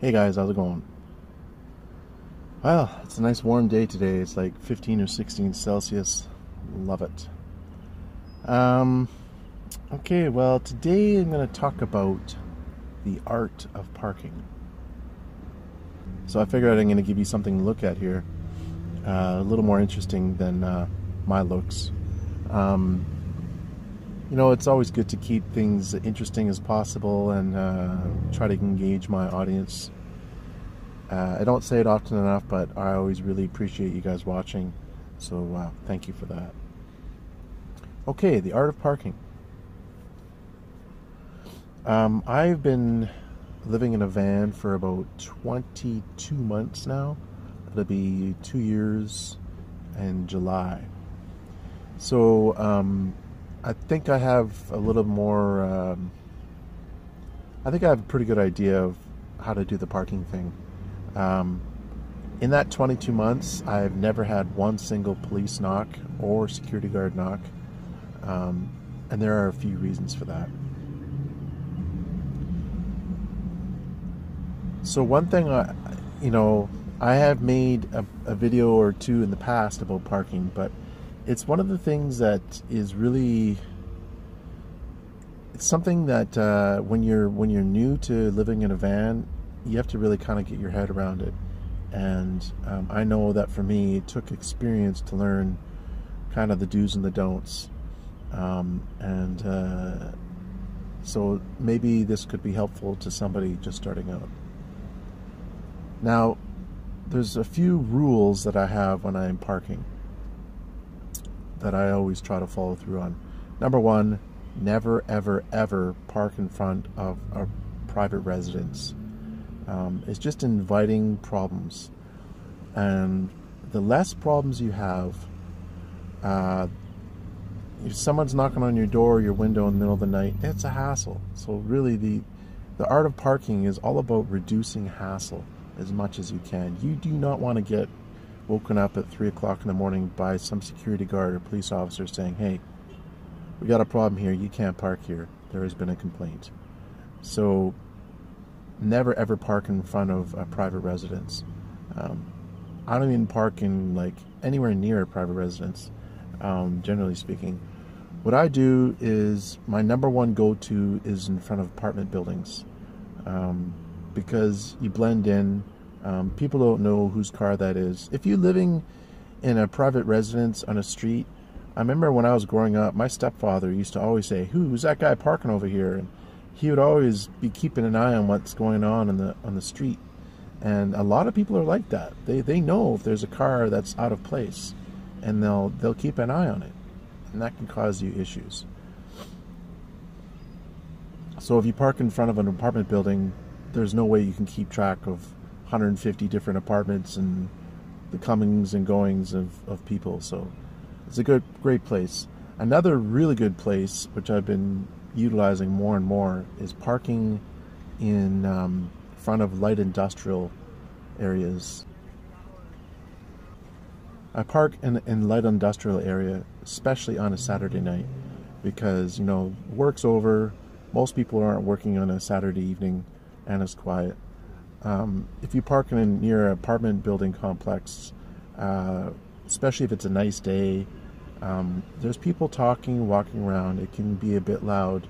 Hey guys, how's it going? Well, it's a nice warm day today. It's like 15 or 16 Celsius. Love it. Um, okay, well, today I'm going to talk about the art of parking. So I figured I'm going to give you something to look at here, a little more interesting than my looks. Um, it's always good to keep things interesting as possible and try to engage my audience. I don't say it often enough, but I always really appreciate you guys watching. So thank you for that. Okay, the art of parking. I've been living in a van for about 22 months now. It'll be 2 years in July. So I think I have a little more. I think I have a pretty good idea of how to do the parking thing. In that 22 months, I've never had one single police knock or security guard knock, and there are a few reasons for that. So one thing, I have made a video or two in the past about parking, but it's one of the things that is really, it's something that when you're new to living in a van, you have to really kind of get your head around it. And I know that for me, it took experience to learn kind of the do's and the don'ts. So maybe this could be helpful to somebody just starting out. Now, there's a few rules that I have when I'm parking that I always try to follow through on. Number one, never, ever, ever park in front of a private residence. It's just inviting problems, and the less problems you have, if someone's knocking on your door or your window in the middle of the night, it's a hassle. So really the art of parking is all about reducing hassle as much as you can. You do not want to get woken up at 3 o'clock in the morning by some security guard or police officer saying, "Hey, we got a problem here, you can't park here, there has been a complaint." So never ever park in front of a private residence. I don't even park in like anywhere near a private residence, generally speaking. What I do is my number one go-to is in front of apartment buildings, because you blend in. People don't know whose car that is. If you're living in a private residence on a street, I remember when I was growing up, my stepfather used to always say, "Who's that guy parking over here?" And he would always be keeping an eye on what's going on the street. And a lot of people are like that. They know if there's a car that's out of place, and they'll keep an eye on it, and that can cause you issues. So if you park in front of an apartment building, there's no way you can keep track of 150 different apartments and the comings and goings of people. So it's a great place. Another really good place, which I've been utilizing more and more, is parking in front of light industrial areas. I park in light industrial area, especially on a Saturday night, because work's over. Most people aren't working on a Saturday evening, and it's quiet. If you park near an apartment building complex, especially if it's a nice day, there's people talking, walking around. It can be a bit loud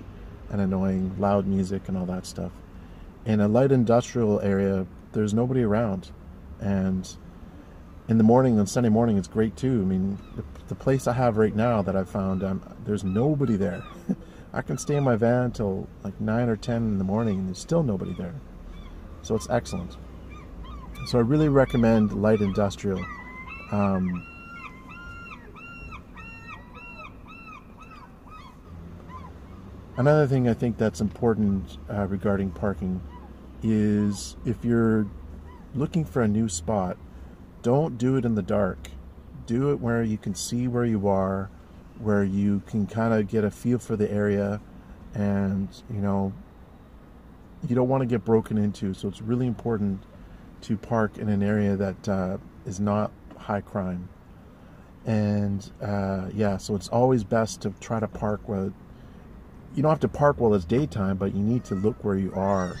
and annoying, loud music and all that stuff. In a light industrial area, there's nobody around. And in the morning, on Sunday morning, it's great too. I mean, the place I have right now that I found, there's nobody there. I can stay in my van until like 9 or 10 in the morning and there's still nobody there. So it's excellent. So I really recommend light industrial. Another thing I think that's important regarding parking is if you're looking for a new spot, don't do it in the dark. Do it where you can see where you are, where you can kind of get a feel for the area, and you don't want to get broken into. So it's really important to park in an area that is not high crime. And so it's always best to try to park where you don't have to park while it's daytime, but you need to look where you are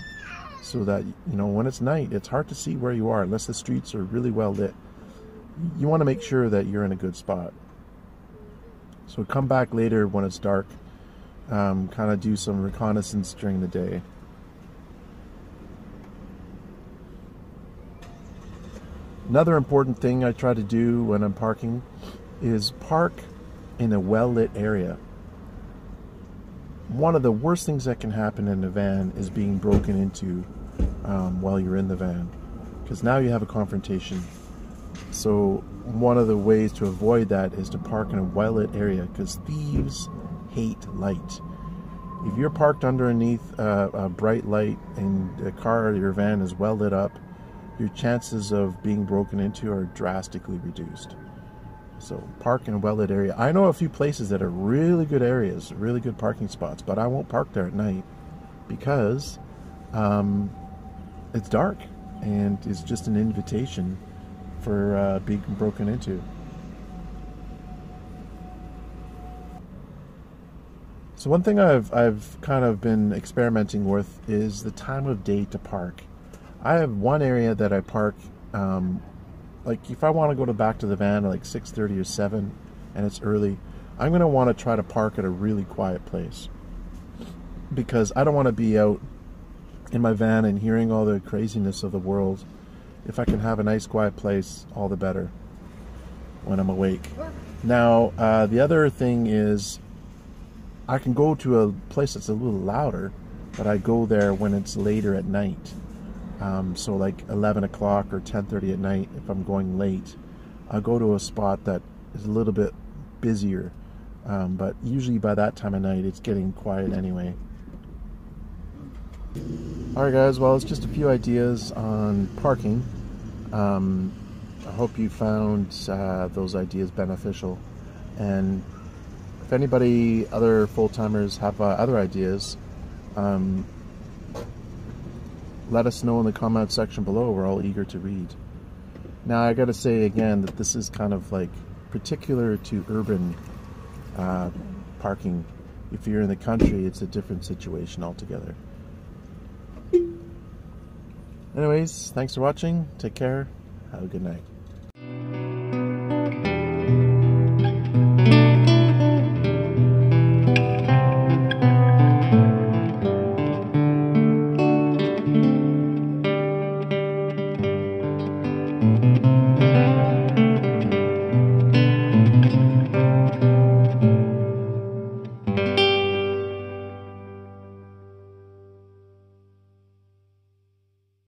so that, you know, when it's night, it's hard to see where you are unless the streets are really well lit. You want to make sure that you're in a good spot. So come back later when it's dark, kind of do some reconnaissance during the day. Another important thing I try to do when I'm parking is park in a well-lit area. One of the worst things that can happen in a van is being broken into while you're in the van, because now you have a confrontation. So one of the ways to avoid that is to park in a well-lit area, because thieves hate light. If you're parked underneath a bright light and the car or your van is well lit up, your chances of being broken into are drastically reduced. So park in a well-lit area. I know a few places that are really good areas, really good parking spots, but I won't park there at night because it's dark and it's just an invitation for being broken into. So one thing I've kind of been experimenting with is the time of day to park. I have one area that I park, like if I want to go back to the van at like 6:30 or 7 and it's early, I'm going to want to try to park at a really quiet place, because I don't want to be out in my van and hearing all the craziness of the world. If I can have a nice quiet place, all the better when I'm awake. Now, the other thing is I can go to a place that's a little louder, but I go there when it's later at night. So like 11 o'clock or 10:30 at night, if I'm going late, I'll go to a spot that is a little bit busier. But usually by that time of night, it's getting quiet anyway. Alright guys, well, it's just a few ideas on parking. I hope you found those ideas beneficial. And if anybody, other full-timers have other ideas, let us know in the comment section below. We're all eager to read. Now, I gotta say again that this is kind of like particular to urban parking. If you're in the country, it's a different situation altogether. Anyways, thanks for watching. Take care. Have a good night.